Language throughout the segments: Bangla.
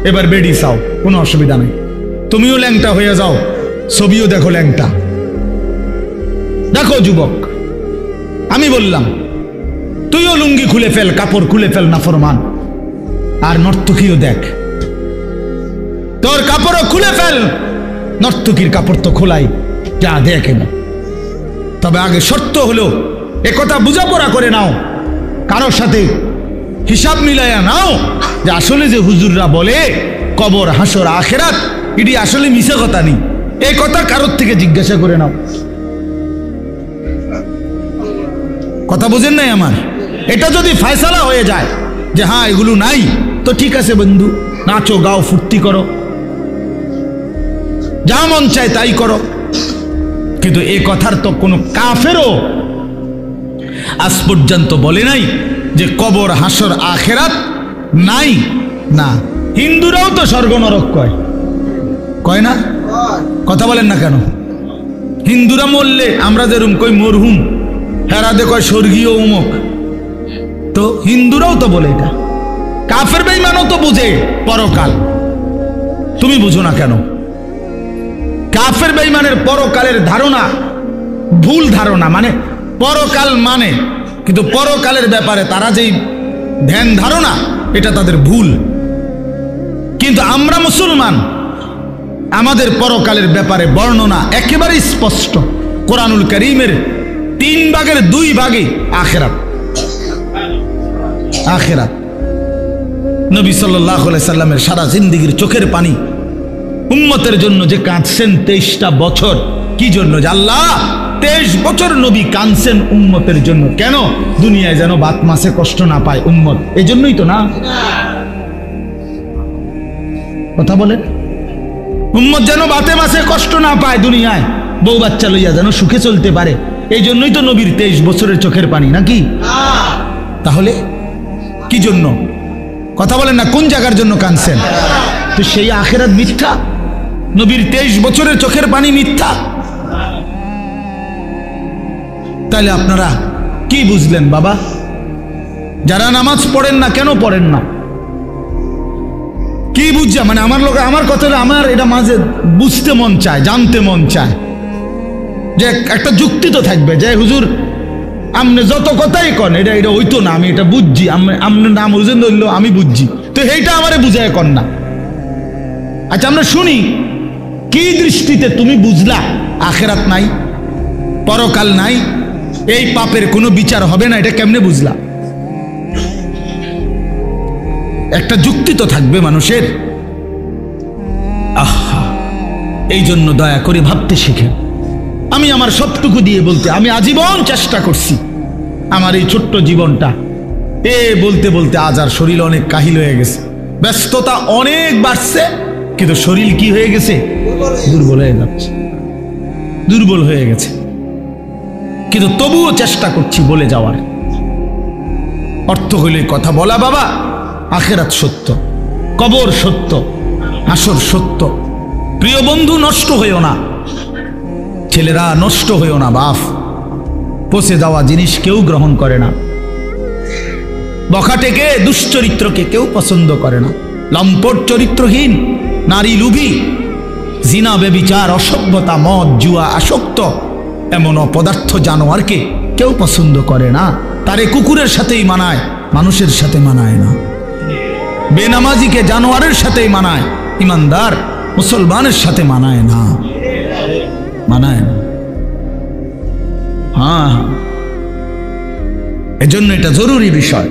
এবার বেডি চাও, কোনো অসুবিধা নেই। তুমিও ল্যাংটা হয়ে যাও, ছবিও দেখো ল্যাংটা। দেখো যুবক, আমি বললাম তুইও লুঙ্গি খুলে ফেল, কাপড় খুলে ফেল, নাফরমান। আর নর্তকীও দেখ, তোর কাপড়ও খুলে ফেল, নর্তকীর কাপড় তো খোলাই, যা দেখে না। তবে আগে শর্ত হলো একথা বুঝাপড়া করে নাও, কারোর সাথে হিসাব মিলাইয়া নাও যে আসলে যে হুজুররা বলে কবর হাসর আখেরাত, এটি আসলে মিছা কথা নেই। এই কথা কারোর থেকে জিজ্ঞাসা করে নাও। কথা বুঝেন নাই আমার? এটা যদি ফয়সালা হয়ে যায় যে হ্যাঁ এগুলো নাই, তো ঠিক আছে বন্ধু, নাচো গাও ফুর্তি করো, যা মন চায় তাই করো। কিন্তু এই কথার তো কোনো কাফেরও আজ পর্যন্ত বলে নাই যে কবর হাসর আখেরাত নাই। না, হিন্দুরাও তো স্বর্গ নরক কয়, কয় না? কথা বলেন না কেন? হিন্দুরা মরলে আমরা যেরকম কই মরহুম, হেরাদে কয় স্বর্গীয় উমুক। তো হিন্দুরাও তো বলে এটা। কাফের বেঈমানও তো বুঝে পরকাল, তুমি বুঝো না কেন? কাফের বেঈমানের পরকালের ধারণা ভুল ধারণা, মানে পরকাল মানে, কিন্তু পরকালের ব্যাপারে তারা যেই ধ্যান ধারণা, এটা তাদের ভুল। কিন্তু আমরা মুসলমান, আমাদের পরকালের ব্যাপারে বর্ণনা একেবারে স্পষ্ট। কোরআনুল কারীমের 3 ভাগের 2 ভাগে আখিরাত। আখিরাত নবী সাল্লাল্লাহু আলাইহি সাল্লামের সারা জিন্দেগীর চোখের পানি উম্মতের জন্য যে কাঁদছেন 23টা বছর। কি জন্য? যে আল্লাহ 23 বছর নবী কাঁদছেন উম্মতের জন্য। কেন? দুনিয়ায় যেন বাত মাসে কষ্ট না পায় উম্মত, এই জন্যই তো না? কথা বলেন। উম্মত যেন বাতে মাসে কষ্ট না পায় দুনিয়ায়, বউ বাচ্চা লইয়া যেন সুখে চলতে পারে, এই জন্যই তো নবীর 23 বছরের চোখের পানি, নাকি? তাহলে কি জন্য? কথা বলেন না, কোন জায়গার জন্য কাঁদছেন? তো সেই আখিরাত মিথ্যা, নবীর 23 বছরের চোখের পানি মিথ্যা। তাহলে আপনারা কি বুঝলেন বাবা? যারা নামাজ পড়েন না, কেন পড়েন না? কি বুঝছে? মানে আমার লোক, আমার কথাটা আমার এটা মাঝে বুঝতে মন চায়, জানতে মন চায় যে একটা যুক্তি তো থাকবে যে হুজুর আপনি যত কথাই কন এটা এটা হইতো না, আমি এটা বুঝছি, আপনার নাম হুজুর ধরলো আমি বুঝছি, তো এইটা আমারে বুঝায় কন না। আচ্ছা আমরা শুনি, কি দৃষ্টিতে তুমি বুঝলা আখিরাত নাই, পরকাল নাই, এই পাপের কোনো বিচার হবে না, এটা কেমনে বুঝলা? একটা যুক্তি তো থাকবে মানুষের। আহা, এই জন্য দয়া করে ভাবতে শিখেন। আমি আমার সবটুকু দিয়ে বলতে, আমি আজীবন চেষ্টা করছি আমার এই ছোট্ট জীবনটা বলতে বলতে আজ আর শরীর অনেক কাহিল হয়ে গেছে, ব্যস্ততা অনেক বাড়ছে, কিন্তু শরীর কি হয়ে গেছে? দুর্বল হয়ে যাচ্ছে, দুর্বল হয়ে গেছে। কিন্তু তবুও চেষ্টা করছি বলে যাওয়ার। অর্থ হইলে কথা বলা, বাবা আখিরাত সত্য, কবর সত্য, হাসর সত্য। প্রিয় বন্ধু, নষ্ট হইও না, ছেলেরা নষ্ট হইও না। বাপ, পচে যাওয়া জিনিস কেউ গ্রহণ করে না, বখাটেকে দুশ্চরিত্রকে কেউ পছন্দ করে না, লম্পট চরিত্রহীন নারী লুভী, জিনা বেবিচার অসভ্যতা মদ জুয়া আসক্ত এমন অপদার্থ জানোয়ারকে কেউ পছন্দ করে না। তারে কুকুরের সাথেই মানায়, মানুষের সাথে মানায় না। বেনামাজিকে জানোয়ারের সাথেই মানায়, ইমানদার মুসলমানের সাথে মানায় না, মানায় না। হ্যাঁ, এজন্য এটা জরুরি বিষয়,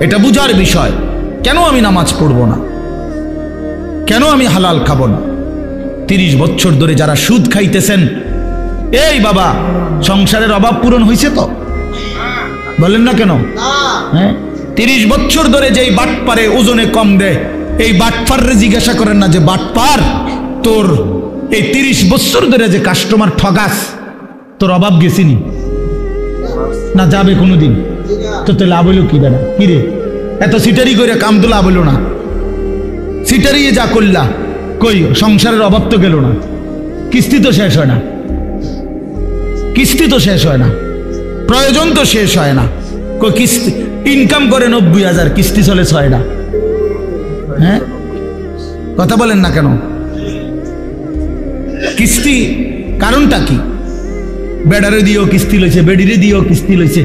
এটা বুঝার বিষয়। কেন আমি নামাজ পড়ব না? কেন আমি হালাল খাবো না? 30 বছর ধরে যারা সুদ খাইতেছেন, এই বাবা সংসারের অভাব পূরণ হয়েছে তো? বলেন না কেন? হ্যাঁ, 30 বছর ধরে যেই বাটপারে ওজনে কম দেয়, এই বাটপারে জিজ্ঞাসা করেন না যে বাটপার তোর এই 30 বছর ধরে যে কাস্টমার ঠগাস, তোর অভাব গেছিনি না? যাবে কোনোদিন? তো তো লাভ হইল কি? বেড়া কি রে, এত সিটারি করে কাম তো লাভ হইল না। সিটারিয়ে যা করলা, কই সংসারের অভাব তো গেল না, কিস্তি তো শেষ হয় না, কিস্তি তো শেষ হয় না, প্রয়োজন তো শেষ হয় না। কই কিস্তি ইনকাম করে 90,000, কিস্তি চলে 6টা। হ্যাঁ, কথা বলেন না কেন? কিস্তি কারণটা কি? বেড়ারে দিয়েও কিস্তি লইছে, বেডিরে দিয়েও কিস্তি লইছে,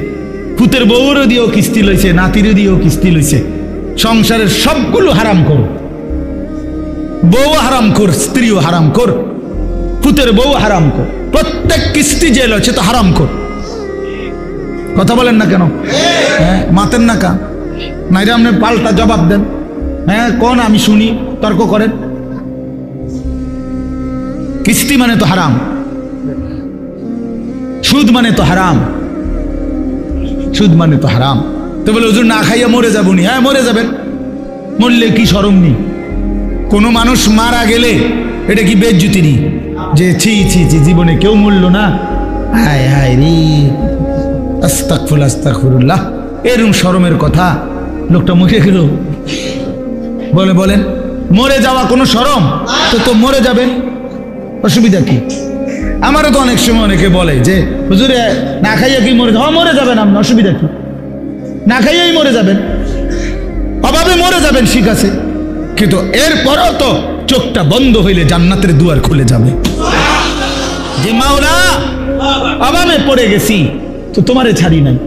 পুতের বউরও দিয়েও কিস্তি লইছে, নাতিরে দিয়েও কিস্তি লইছে। সংসারের সবগুলো হারাম কর, বউ হারাম কর, স্ত্রীও হারাম কর, পুতের বউ হারাম কর, প্রত্যেক কিস্তি যে লইছে তো হারাম কর। কথা বলেন না কেন? হ্যাঁ, মাতেন না কা নাইরে আপনি পাল্টা জবাব দেন। হ্যাঁ কোন, আমি শুনি, তর্ক করেন। কিস্তি মানে তো হারাম, সুদ মানে তো হারাম, সুদ মানে তো হারাম। তো বলে হুজুর না খাইয়া মরে যাবো নি? হ্যাঁ মরে যাবেন, মরলে কি শরম নি? কোনো মানুষ মারা গেলে এটা কি বেজ্জতি নি যে ছি ছি ছি জীবনে কেউ মরল না, হায় হায় রে আস্তাগফিরুল্লাহ আস্তাগফিরুল্লাহ, এরকম শরমের কথা? লোকটা মরে গেল, বলেন মরে যাওয়া কোনো শরম? তো মরে যাবেন, অসুবিধা কি? আমারও তো অনেক সময় অনেকে বলে যে হুজুরে না খাইয়া কি মরে যাবেন? মরে যাবেন আপনি, অসুবিধা কি? না খাইয়াই মরে যাবেন, অভাবে মরে যাবেন, ঠিক আছে, কিন্তু এরপরও তো চোখটা বন্ধ হইলে জান্নাতের দুয়ার খুলে যাবে। যে মাওলা অভাবে পড়ে গেছি তো তোমারে ছাড়ি নাই,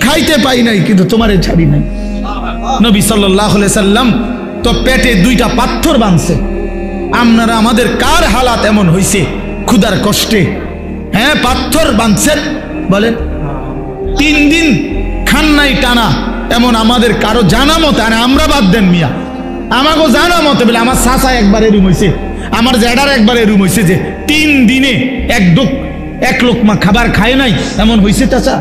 খাইতে পাই নাই কিন্তু তোমারে ছাড়ি নাই। নবী সাল্লাল্লাহু আলাইহি সাল্লাম তো পেটে 2টা পাথর বাঁধছে। আপনারা আমাদের কার হালাত এমন হইছে ক্ষুধার কষ্টে? হ্যাঁ পাথর বাঁধছেন, বলেন 3 দিন খান নাই টানা, এমন আমাদের কারো জানা মতে, আর আমরা বাদ দেন মিয়া, আমাকেও জানা মতে বলে আমার চাচা একবার এরুম হয়েছে, আমার জ্যাডার একবার এরুম হয়েছে যে 3 দিনে এক লোকমা খাবার খায় নাই, এমন হয়েছে চাচা?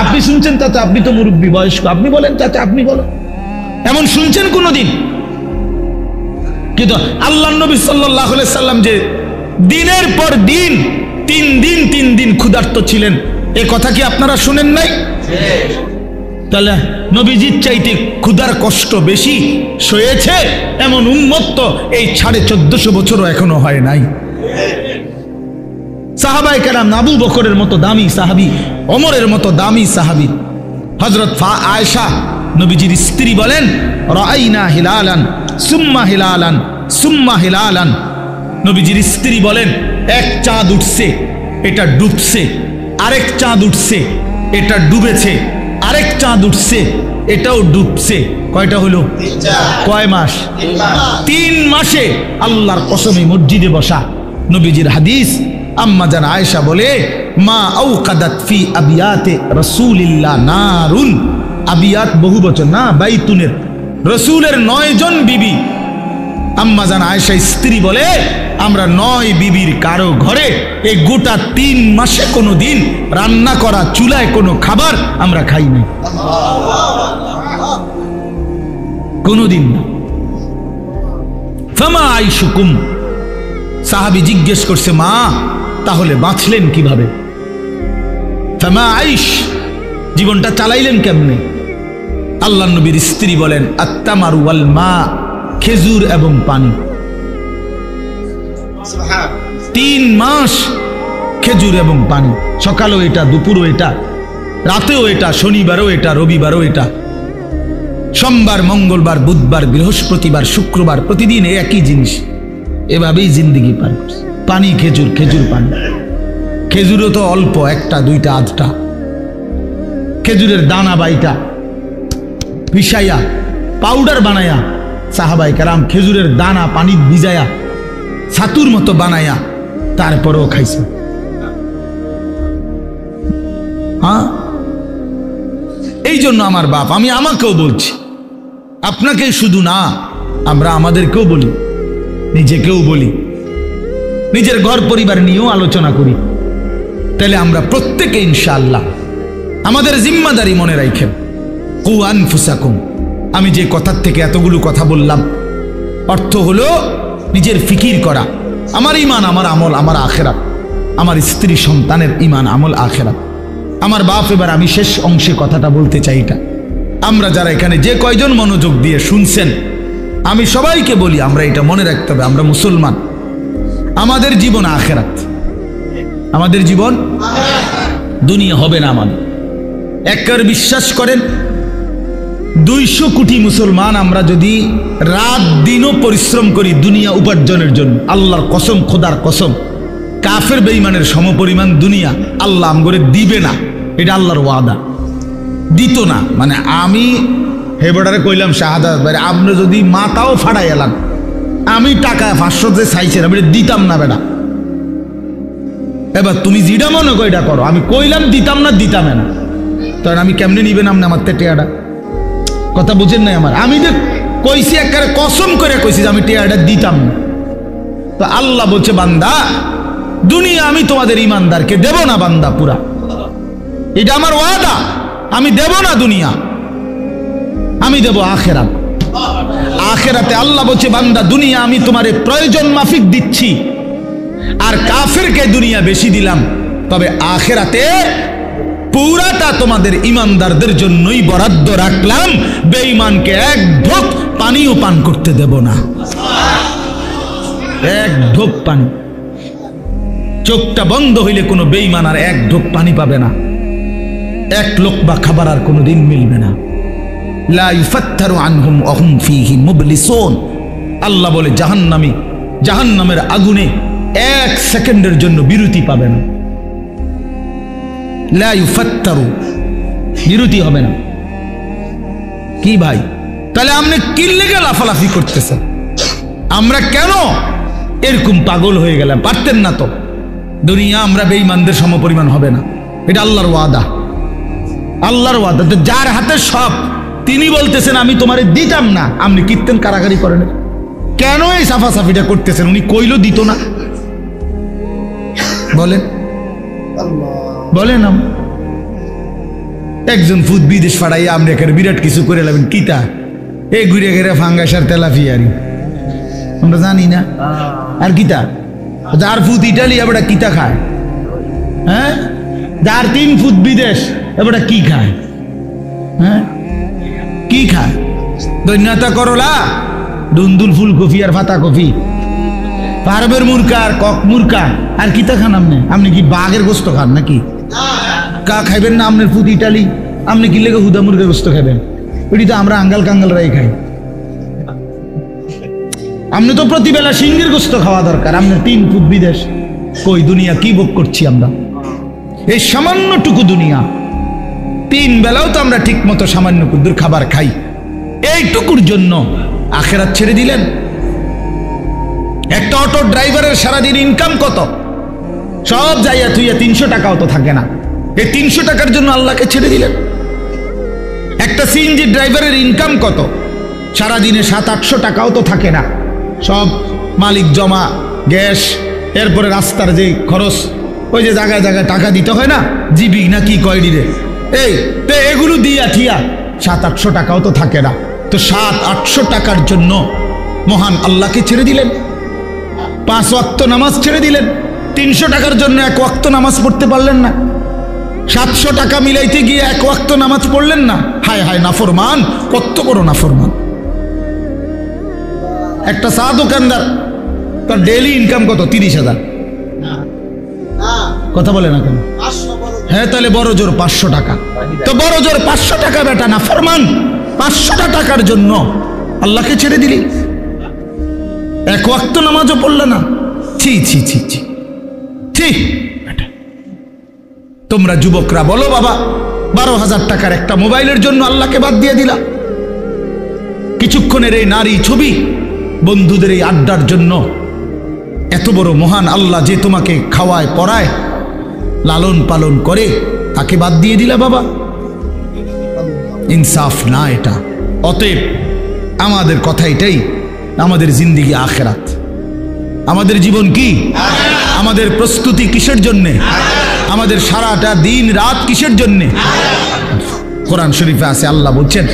আপনি শুনছেন চাচা? আপনি তো মুরব্বী বয়স্ক, আপনি বলেন চাচা, আপনি বলেন এমন শুনছেন কোনোদিন? কিন্তু আল্লাহ নবী সাল্লাল্লাহু আলাইহি সাল্লাম যে দিনের পর দিন 3 দিন ক্ষুধার্ত ছিলেন, এ কথা কি আপনারা শুনেন নাই? তাহলে নবীজির চাইতে ক্ষুধার কষ্ট বেশি সয়েছে এমন উম্মত তো এই 1450 বছরও এখনো হয় নাই। সাহাবায়ে কেরাম, আবু বকরের মতো দামি সাহাবী, ওমরের মতো দামি সাহাবী, হযরত আয়েশা নবীজির স্ত্রী বলেন, রাআইনা হিলালান সুম্মা হিলালান সুম্মা হিলালান। নবীজির স্ত্রী বলেন, এক চাঁদ উঠছে, এটা ডুবছে, আরেক চাঁদ উঠছে, এটা ডুবেছে, আরেক চাঁদ উঠছে, এটাও ডুবছে। কয়টা হলো? কয় মাস? 3 মাসে আল্লাহর কসমে মসজিদে বসা। নবীজির হাদিস, আম্মা জান আয়েশা বলে, মা আওকাদাত ফি আবিয়াতে রাসূলিল্লাহ নারুন। আবিয়াত বহু বচন না, বাইতুনের, রাসূলের 9 জন বিবি। আম্মা জান আয়েশা স্ত্রী বলে, আমরা 9 বিবির কারো ঘরে এই গোটা 3 মাসে কোনো দিন রান্না করা চুলায় কোনো খাবার আমরা খাই নাই, কোনোদিন না। ফামা আইশুকুম, সাহাবী জিজ্ঞেস করছে, মা তাহলে বাঁচলেন কিভাবে? ফামা আইশ, জীবনটা চালাইলেন কেমনে? আল্লাহ নবীর স্ত্রী বলেন, আত্তামারু ওয়াল মা, খেজুর এবং পানি। 3 মাস খেজুর এবং পানি, সকালেও এটা, দুপুরও এটা, রাতেও এটা, শনিবারও এটা, রবিবারও এটা, সোমবার, মঙ্গলবার, বুধবার, বৃহস্পতিবার, শুক্রবার, প্রতিদিন একই জিনিস। এভাবেই জিন্দিগি পার করছে। পানি, খেজুর, খেজুর, পানি। খেজুরও তো অল্প, 1টা 2টা 8টা। খেজুরের দানা বাইটা পিসাইয়া পাউডার বানায়া সাহাবায়ে কেরাম খেজুরের দানা পানি ভিজায়া ছাতুর মতো বানায়া তারপরেও খাইছে। হ্যাঁ, এই জন্য আমার বাপ, আমি আমাকেও বলছি, আপনাকে শুধু না, আমরা আমাদেরকেও বলি, নিজেকেও বলি, নিজের ঘর পরিবার নিয়েও আলোচনা করি। তাহলে আমরা প্রত্যেকে ইনশাআল্লাহ আমাদের জিম্মাদারি মনে রাখেন। কু আনফুসাকুম, আমি যে কথার থেকে এতগুলো কথা বললাম, অর্থ হলো নিজের ফিকির করা, আমার ইমান, আমার আমল, আমার আখেরাত, আমার স্ত্রী সন্তানের ইমান, আমল, আখেরাত, আমার বাপ। এবার আমি শেষ অংশে কথাটা বলতে চাই, এটা আমরা যারা এখানে যে কয়জন মনোযোগ দিয়ে শুনছেন, আমি সবাইকে বলি, আমরা এটা মনে রাখতে হবে, আমরা মুসলমান, আমাদের জীবন আখেরাত, আমাদের জীবন দুনিয়া হবে না। আমাদের একবার বিশ্বাস করেন, 200 কোটি মুসলমান আমরা যদি রাত দিনও পরিশ্রম করি দুনিয়া উপার্জনের জন্য, আল্লাহর কসম, খোদার কসম, কাফের বেঈমানের সমপরিমাণ দুনিয়া আল্লাহ আমগরে দিবে না। এটা আল্লাহর ওয়াদা, দিত না। মানে আমি হেবডারে কইলাম শাহাদাত ভাই, আপনি যদি মাথাও ফাড়াই এলাম, আমি টাকা 500 যে চাইছিলাম এটা দিতাম না বেটা। এবার তুমি যেটা মনে করো এটা করো, আমি কইলাম দিতাম না, দিতামে না, তখন আমি কেমনে নিবেন আপনি আমার টেয়াটা? কথা বুঝেন নাই আমার? আমি যে কইছি একেবারে কসম করে কইছি যে আমি টেয়াটা দিতাম না। তো আল্লাহ বলছে বান্দা দুনিয়া আমি তোমাদের ইমানদারকে দেব না বান্দা পুরা, এটা আমার ওয়াদা, আমি দেব না দুনিয়া, আমি দেব আখেরাত। আখেরাতে আল্লাহ বলছে বান্দা দুনিয়া আমি তোমারে প্রয়োজন মাফিক দিচ্ছি, আর কাফেরকে দুনিয়া বেশি দিলাম, তবে আখেরাতে পুরাটা তোমাদের ইমানদারদের জন্যই বরাদ্দ রাখলাম, বেঈমানকে এক ঢোক পানিও পান করতে দেব না, এক ঢোক পানি। চোখটা বন্ধ হইলে কোনো বেঈমান আর এক ঢোক পানি পাবে না, এক লোকমা খাবার আর কোনোদিন মিলবে না। লা ইউফাত্তারু আনহুম ওয়া হুম ফীহি মুবলিসুন। আল্লাহ বলে জাহান্নামী জাহান্নামের আগুনে 1 সেকেন্ডের জন্য বিরতি পাবে না। লা ইউফাত্তারু, বিরতি হবে না। কি ভাই, তাহলে আপনি কি লেগে লাফালাফি করতেছেন? আমরা কেন এরকম পাগল হয়ে গেলাম? পারতেন না তো? দুনিয়া আমরা বেঈমানদের সমপরিমাণ হবে না, এটা আল্লাহর ওয়াদা, আল্লাহর ওয়াদা। তো যার হাতে সব, তিনি বলতেছেন আমি তোমারে দিতাম না, আপনি কীর্তন কারাগারি করেন কেন? এই সাফাসাফিটা করতেছেন, উনি কইলো দিত না? বলেন বলেন। একজন ফুদ বিদেশ ফাড়াইয়া আমরা এখানে বিরাট কিছু করে লাবেন কিতা? এই ঘুরে ঘেরে ফাঙ্গাসার তেলাফিয়ারি আমরা জানি না আর কিতা? যার ফুট ইটালি এবার কিতা খায়? হ্যাঁ, যার 3 ফুট বিদেশ এবার কি খায়? হ্যাঁ, কি খায়? দৈন্যতা করলা, দুন্দুল ফুলকপি আর পাতা কপি, পারবের মুরকা আর কক মুরকা, আর কিতা খান আপনি? আপনি কি বাঘের গোস্ত খান নাকি? কা খাইবেন না? আপনার ফুট ইটালি, আপনি কি লেগে হুদা মুরগের গোস্ত খাবেন? ওইটি তো আমরা আঙ্গাল কাঙ্গালরাই খাই। আপনি তো প্রতিবেলা সিংহের গোস্ত খাওয়া দরকার, আপনার 3 ফুট বিদেশ। কই দুনিয়া কি ভোগ করছি আমরা? এই সামান্যটুকু দুনিয়া, 3 বেলাও তো আমরা ঠিক মতো সামান্য কুদ্দুর খাবার খাই, এইটুকুর জন্য আখেরাত ছেড়ে দিলেন। একটা অটো ড্রাইভারের সারাদিন ইনকাম কত? সব যাইয়া তুইয়া 300 টাকাও তো থাকে না, এই 300 টাকার জন্য আল্লাহকে ছেড়ে দিলেন। একটা সিএনজি ড্রাইভারের ইনকাম কত? সারাদিনে 700-800 টাকাও তো থাকে না, সব মালিক জমা, গ্যাস, এরপরে রাস্তার যে খরচ, ওই যে জায়গায় জায়গায় টাকা দিতে হয় না, জিবি না কি কয় দিলে, এই তো এগুলো দিয়া ঠিয়া 700-800 টাকাও তো থাকে না। তো 700-800 টাকার জন্য মহান আল্লাহকে ছেড়ে দিলেন, 5 ওয়াক্ত নামাজ ছেড়ে দিলেন, 300 টাকার জন্য 1 ওয়াক্ত নামাজ পড়তে পারলেন না, 700 টাকা মিলাইতে গিয়ে 1 ওয়াক্ত নামাজ পড়লেন না। হায় হায় নাফরমান, কত বড় নাফরমান। একটা চা দোকানদার, তার ডেইলি ইনকাম কত? 30,000। কথা বলে না কেন? হ্যাঁ, তাহলে বড় জোর 500 টাকা। তো বড় জোর 500 টাকা বেটা নাফরমান, 500 টাকার জন্য আল্লাহকে ছেড়ে দিলি, 1 ওয়াক্ত নামাজও পড়লে না। ছি ছি ছি ছি ছি। তোমরা যুবকরা বলো বাবা, 12,000 টাকার একটা মোবাইলের জন্য আল্লাহকে বাদ দিয়ে দিলা। কিছুক্ষণের এই নারী ছবি, বন্ধুদের এই আড্ডার জন্য এত বড় মহান আল্লাহ যে তোমাকে খাওয়ায় পড়ায় লালন পালন করে, তাকে বাদ দিয়ে দিলা বাবা। ইনসাফ না এটা। অতএব আমাদের কথা এটাই, আমাদের জিন্দেগি আখেরাত। আমাদের জীবন কি? আমাদের প্রস্তুতি কিসের জন্যে? আমাদের সারাটা দিন রাত কিসের জন্যে? কোরআন শরীফে আছে, আল্লাহ বলছেন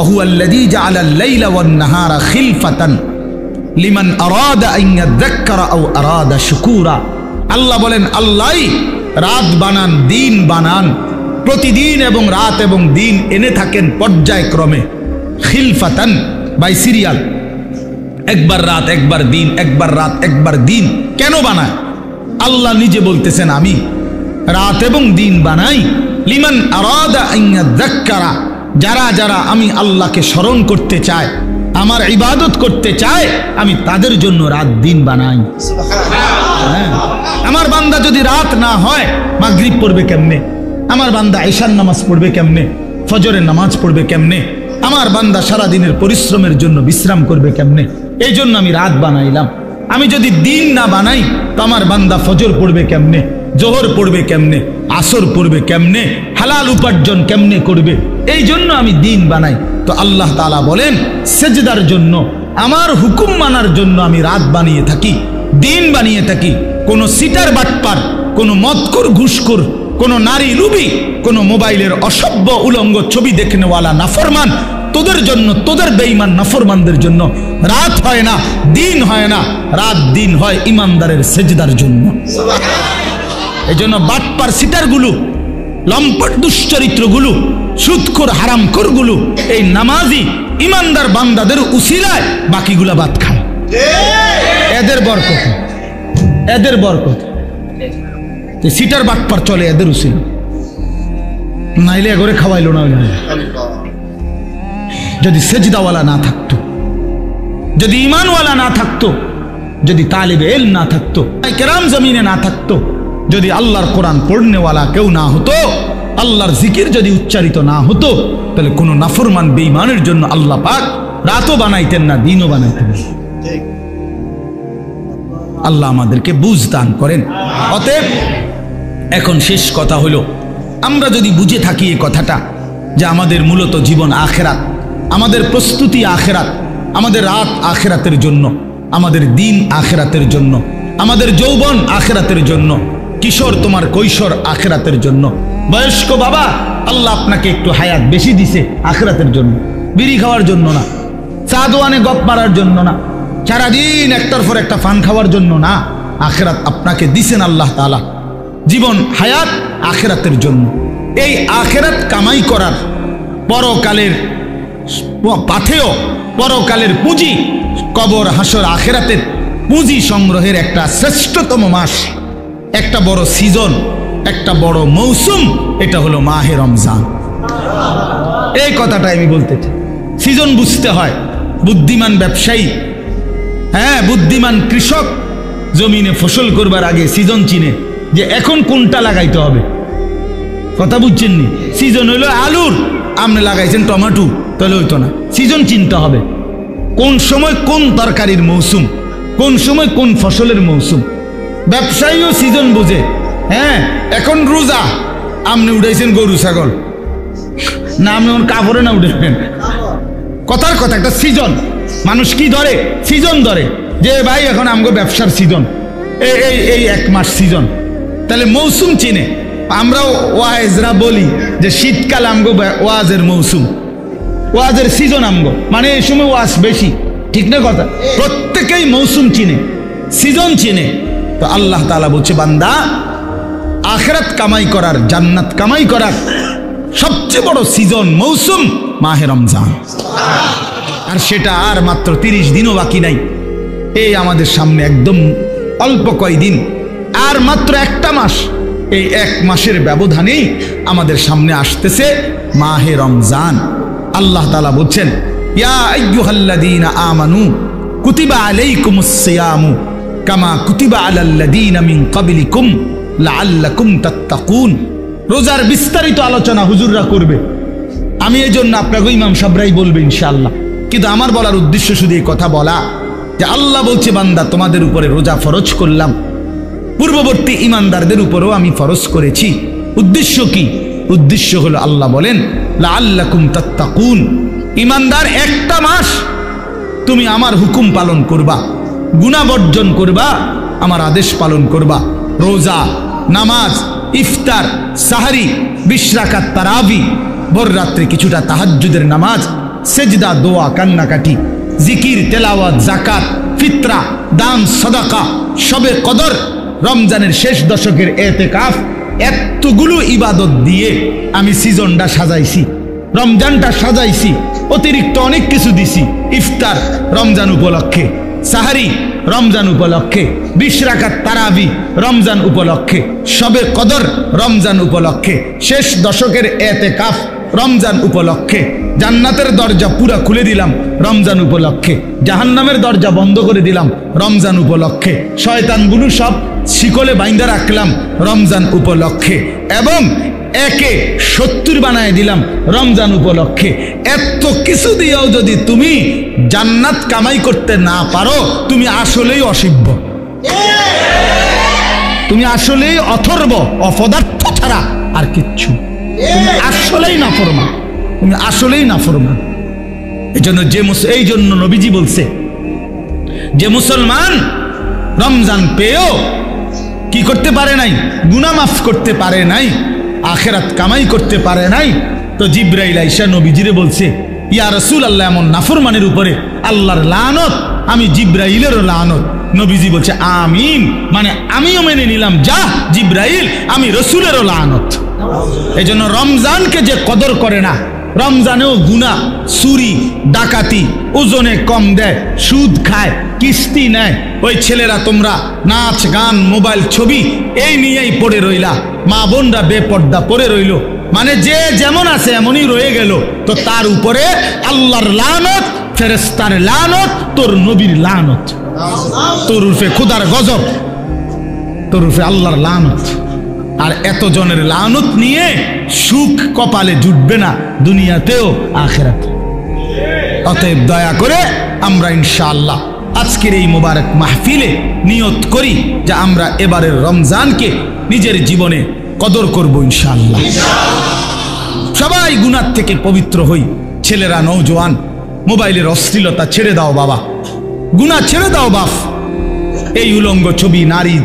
অহুয়াল্লাযী জাআলাল লাইলা ওয়ান নাহারা খিলফাতান লিমান আরাদা আন ইয়াযাক্কারা আও আরাদা শুকুরা। আল্লাহ বলেন আল্লাহই রাত বানান, দিন বানান, প্রতিদিন এবং রাত এবং দিন এনে থাকেন পর্যায়ক্রমে। খিলফাতান বাই সিরিয়াল, একবার রাত একবার দিন, একবার রাত একবার দিন। কেন বানায়? আল্লাহ নিজে বলতেছেন আমি রাত এবং দিন বানাই লিমান আরাদা আন ইয়াযাক্কারা, যারা যারা আমি আল্লাহকে স্মরণ করতে চায়, আমার ইবাদত করতে চায়, আমি তাদের জন্য রাত দিন বানাই। হ্যাঁ, আমার বান্দা যদি রাত না হয় মাগরিব পড়বে কেমনে? আমার বান্দা ঈশার নামাজ পড়বে কেমনে? ফজরের নামাজ পড়বে কেমনে? আমার বান্দা সারা দিনের পরিশ্রমের জন্য বিশ্রাম করবে কেমনে? এই জন্য আমি রাত বানাইলাম। আমি যদি দিন না বানাই তো আমার বান্দা ফজর পড়বে কেমনে, জোহর পড়বে কেমনে, আসর পড়বে কেমনে, হালাল উপার্জন কেমনে করবে? এই জন্য আমি দিন বানাই। তো আল্লাহ তাআলা বলেন সেজদার জন্য, আমার হুকুম মানার জন্য আমি রাত বানিয়ে থাকি, দিন বানিয়ে থাকি। কোন সিটার বাটপার, কোন মদখোর ঘুষখোর, কোন নারী লুবি, কোন মোবাইলের অসভ্য উলঙ্গ ছবি দেখনেওয়ালা নাফরমান, তোদের জন্য, তোদের বেঈমান নাফরমানদের জন্য রাত হয় না, দিন হয় না। রাত দিন হয় ইমানদারের সেজদার জন্য। এই জন্য বাটপার সিটারগুলো, লম্পট দুশ্চরিত্রগুলো, সুদখোর হারামখোরগুলো এই নামাজি ইমানদার বান্দাদের উসিলায় বাকিগুলা বাদ খায়। এদের বরকত, এদের বরকত। সিটার বাটপার চলে এদের উসিলা, নাইলে এগরে খাওয়াইলো না। যদি সেজদাওয়ালা না থাকতো, যদি ইমানওয়ালা না থাকতো, যদি তালিবে ইলম না থাকতো, কেরাম জমিনে না থাকতো, যদি আল্লাহর কোরআন পড়নেওয়ালা কেউ না হতো, আল্লাহর জিকির যদি উচ্চারিত না হতো, তাহলে কোনো নাফরমান বেঈমানের জন্য আল্লাহ পাক রাতও বানাইতেন না, দিনও বানাইতেন না। আল্লাহ আমাদেরকে বুঝ দান করেন। অতএব এখন শেষ কথা হলো, আমরা যদি বুঝে থাকি এই কথাটা যে আমাদের মূলত জীবন আখেরাত, আমাদের প্রস্তুতি আখেরাত, আমাদের রাত আখেরাতের জন্য, আমাদের দিন আখেরাতের জন্য, আমাদের যৌবন আখেরাতের জন্য, কিশোর তোমার কৈশোর আখেরাতের জন্য, বয়স্ক বাবা আল্লাহ আপনাকে একটু হায়াত বেশি দিছে আখেরাতের জন্য, বিড়ি খাওয়ার জন্য না, চা দোয়ানে গপ মারার জন্য না, সারাদিন একটার পর একটা পান খাওয়ার জন্য না। আখেরাত আপনাকে দিছেন আল্লাহ তাআলা, জীবন হায়াত আখেরাতের জন্য। এই আখেরাত কামাই করার, পরকালের পাথেয়, পরকালের পুঁজি, কবর হাসর আখেরাতের পুঁজি সংগ্রহের একটা শ্রেষ্ঠতম মাস, একটা বড় সিজন, একটা বড় মৌসুম, এটা হলো মাহে রমজান। এই কথাটা আমি বলতে চাই। সিজন বুঝতে হয়। বুদ্ধিমান ব্যবসায়ী, হ্যাঁ বুদ্ধিমান কৃষক জমিনে ফসল করবার আগে সিজন চিনে যে এখন কোনটা লাগাইতে হবে। কথা বুঝছেন নি? সিজন হইলো আলুর, আপনি লাগাইছেন টমেটো, তাহলে হইতো না। সিজন চিনতে হবে, কোন সময় কোন তরকারির মৌসুম, কোন সময় কোন ফসলের মৌসুম। ব্যবসায়ীও সিজন বুঝে। হ্যাঁ, এখন রোজা, আপনি উঠাইছেন গরু ছাগল, না আপনি ওর কাপড়ে না উঠেছেন। কথার কথা, একটা সিজন। মানুষ কি ধরে? সিজন ধরে যে ভাই এখন আমগো ব্যবসার সিজন, এই এক মাস সিজন, তাহলে মৌসুম চিনে। আমরাও ওয়াজরা বলি যে শীতকাল আমগো ওয়াজের মৌসুম, ওয়াজের সিজন আমগো, মানে এই সময় ওয়াজ বেশি। ঠিক না কথা? প্রত্যেকেই মৌসুম চিনে, সিজন চিনে। তো আল্লাহ তাআলা বলছে, বান্দা আখিরাত কামাই করার, জান্নাত কামাই করার সবচেয়ে বড় সিজন, মৌসুম মাহে রমজান। আর সেটা আর মাত্র 30 দিনও বাকি নাই। এই আমাদের সামনে একদম অল্প কয়দিন, আর মাত্র একটা মাস। এই এক মাসের ব্যবধানেই আমাদের সামনে আসতেছে মাহে রমজান। আল্লাহ তাআলা বলছেন, ইয়া আইয়ুহাল্লাযীনা আমানু কুতিবা আলাইকুমুস সিয়ামু কামা কুতিবা আলাল্লাযীনা মিন ক্বাবলিকুম লাআল্লাকুম তাত্তাকুন। রোজার বিস্তারিত আলোচনা হুজুররা করবে, আমি এই জন্য আপনাকে ইমাম সাহেবরাই বলবে ইনশাআল্লাহ। কিন্তু আমার বলার উদ্দেশ্য শুধু এই কথা বলা যে আল্লাহ বলছে, বান্দা তোমাদের উপরে রোজা ফরজ করলাম, পূর্ববর্তী ইমানদারদের উপরেও আমি ফরজ করেছি। উদ্দেশ্য কি? উদ্দেশ্য হলো আল্লাহ বলেন লাআল্লাকুম তাত্তাকুন। ইমানদার একটা মাস তুমি আমার হুকুম পালন করবা, গুনাহ বর্জন করবা, আমার আদেশ পালন করবা। রোজা, নামাজ, ইফতার, সাহারি, 20 রাকাত তারাবি, ভোর রাত্রে কিছুটা তাহাজ্জুদের নামাজ, সেজদা, দোয়া, কান্নাকাটি, জিকির, তেলাওয়াত, যাকাত, ফিতরা, দান, সাদাকা, শবে কদর, রমজানের শেষ দশকের এতেকাফ, এতগুলো ইবাদত দিয়ে আমি সিজনটা সাজাইছি, রমজানটা সাজাইছি। অতিরিক্ত অনেক কিছু দিছি। ইফতার রমজান উপলক্ষে, সাহারি রমজান উপলক্ষে, 20 রাকাত তারাবি রমজান উপলক্ষে, শবে কদর রমজান উপলক্ষে, শেষ দশকের এতেকাফ রমজান উপলক্ষে, জান্নাতের দরজা পুরা খুলে দিলাম রমজান উপলক্ষে, জাহান্নামের দরজা বন্ধ করে দিলাম রমজান উপলক্ষে, শয়তানগুলো সব শিকলে বাইন্দা রাখলাম রমজান উপলক্ষে, এবং একে 70 বানায় দিলাম রমজান উপলক্ষে। এত কিছু দিয়েও যদি তুমি জান্নাত কামাই করতে না পারো, তুমি আসলেই অসিব্য, তুমি আসলেই অথর্ব, অপদার্থ ছাড়া আর কিচ্ছু, তুমি আসলেই নাফরমান, তুমি আসলেই নাফরমান। এই জন্য নবীজি বলছে যে মুসলমান রমজান পেয়েও কি করতে পারে নাই, গুনাহ মাফ করতে পারে নাই, আখিরাত কামাই করতে পারে নাই, তো জিবরাইল আইসা নবীজিরে বলছে, ইয়া রাসূলুল্লাহ, এমন নাফরমানের উপরে আল্লাহর লানত, আমি জিবরাইলেরও লানত। নবীজি বলছে আমিন, মানে আমিও মেনে নিলাম, যা জিবরাইল, আমি রাসূলেরও লানত। এই জন্য রমজানকে যে কদর করে না, রমজানেও গুনাহ, চুরি ডাকাতি, ওজনে কম দেয়, সুদ খায়, কিস্তি নেয়, ওই ছেলেরা তোমরা নাচ গান মোবাইল ছবি এই নিয়েই পড়ে রইলা, মা বোনরা বেপর্দা পড়ে রইল, মানে যে যেমন আছে এমনই রয়ে গেল, তো তার উপরে আল্লাহর লানত, ফেরেশতার লানত, তোর নবীর লানত, তোর উপরে খোদার গজব, তোর উপরে আল্লাহর লানত। আর এত জনের লানত নিয়ে সুখ কপালে জুটবে না, দুনিয়াতেও আখিরাতে। অতএব দয়া করে আমরা ইনশাআল্লাহ আজকের এই মোবারক মাহফিলে নিয়ত করি যে আমরা এবারের রমজানকে নিজের জীবনে কদর করব ইনশাআল্লাহ। সবাই গুনাহ থেকে পবিত্র হই, ছেলেরা নওজোয়ান, মোবাইলের অশ্লীলতা ছেড়ে দাও বাবা, গুনাহ ছেড়ে দাও বাপ, এই উলঙ্গ ছবি, নারী,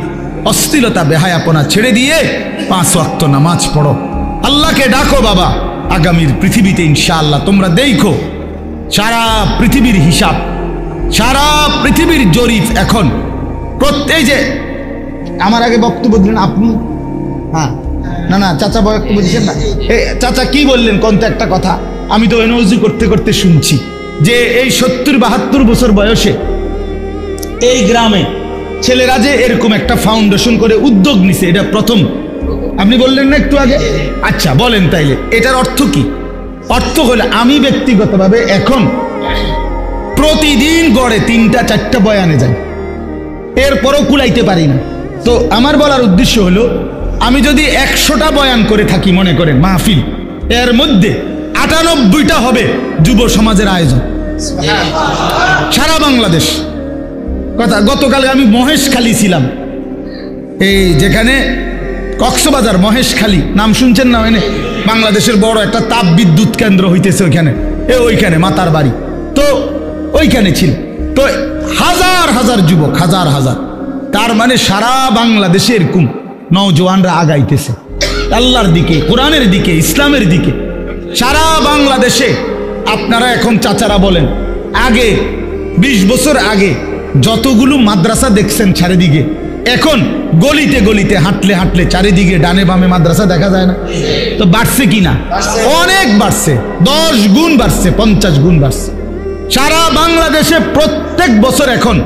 অশ্লীলতা, বেহায়াপনা ছেড়ে দিয়ে 5 ওয়াক্ত নামাজ পড়ো, আল্লাহকে ডাকো বাবা। আগামীর পৃথিবীতে ইনশাআল্লাহ তোমরা দেখো সারা পৃথিবীর হিসাব, সারা পৃথিবীর জরিপ এখন প্রত্যেক, যে আমার আগে বক্তব্য দিলেন আপনি, হ্যাঁ না না চাচা বক্তব্য দিচ্ছেন না, চাচা কি বললেন কোন একটা কথা, আমি তো এনওজি করতে করতে শুনছি যে এই 70-72 বছর বয়সে এই গ্রামে ছেলেরা যে এরকম একটা ফাউন্ডেশন করে উদ্যোগ নিছে, এটা প্রথম। আপনি বললেন না একটু আগে, আচ্ছা বলেন তাইলে এটার অর্থ কি? অর্থ হলে আমি ব্যক্তিগতভাবে এখন প্রতিদিন গড়ে 3টা-4টা বয়ানে যাই, এরপরও কুলাইতে পারি না। তো আমার বলার উদ্দেশ্য হলো, আমি যদি 100টা বয়ান করে থাকি মনে করেন মাহফিল, এর মধ্যে 98টা হবে যুব সমাজের আয়োজন, সারা বাংলাদেশ। কথা, গতকাল আমি মহেশখালী ছিলাম, এই যেখানে কক্সবাজার মহেশখালী নাম শুনছেন না, ওখানে বাংলাদেশের বড় একটা তাপ বিদ্যুৎ কেন্দ্র হইতেছে, ওইখানে মাতার বাড়ি, তো ওইখানে ছিল, তো হাজার হাজার যুবক, হাজার হাজার, তার মানে সারা বাংলাদেশে এরকম নওজোয়ানরা আগাইতেছে আল্লাহর দিকে, কোরআনের দিকে, ইসলামের দিকে, সারা বাংলাদেশে। আপনারা এখন চাচারা বলেন, আগে 20 বছর আগে যতগুলো মাদ্রাসা দেখছেন চারিদিকে, এখন গলিতে গলিতে হাঁটলে হাঁটলে চারিদিকে ডানে বামে মাদ্রাসা দেখা যায় না? তো বাড়ছে কিনা? অনেক বাড়ছে, 10 গুণ বাড়ছে, 50 গুণ বাড়ছে। সারা বাংলাদেশে প্রত্যেক বছর, এখন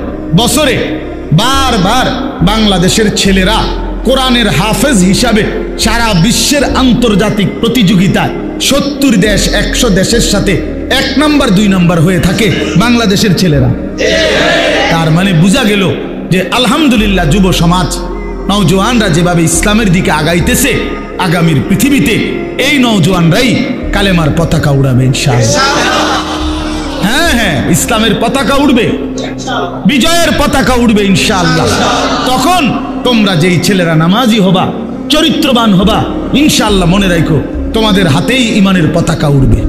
বছরে বারবার বাংলাদেশের ছেলেরা কোরআনের হাফেজ হিসাবে সারা বিশ্বের আন্তর্জাতিক প্রতিযোগিতায় 70 দেশ 100 দেশের সাথে 1 নাম্বার 2 নাম্বার হয়ে থাকে বাংলাদেশের ছেলেরা। তার মানে বোঝা গেল যে আলহামদুলিল্লাহ যুব সমাজ, নওজোয়ানরা যেভাবে ইসলামের দিকে আগাইতেছে, আগামীর পৃথিবীতে এই নওজোয়ানরাই কালেমার পতাকা উড়াবে ইনশাআল্লাহ। হ্যাঁ হ্যাঁ, ইসলামের পতাকা উড়বে, বিজয়ের পতাকা উড়বে ইনশাআল্লাহ। তখন তোমরা যেই ছেলেরা নামাজি হবা, চরিত্রবান হবা, ইনশাআল্লাহ মনে রাখো তোমাদের হাতেই ইমানের পতাকা উড়বে।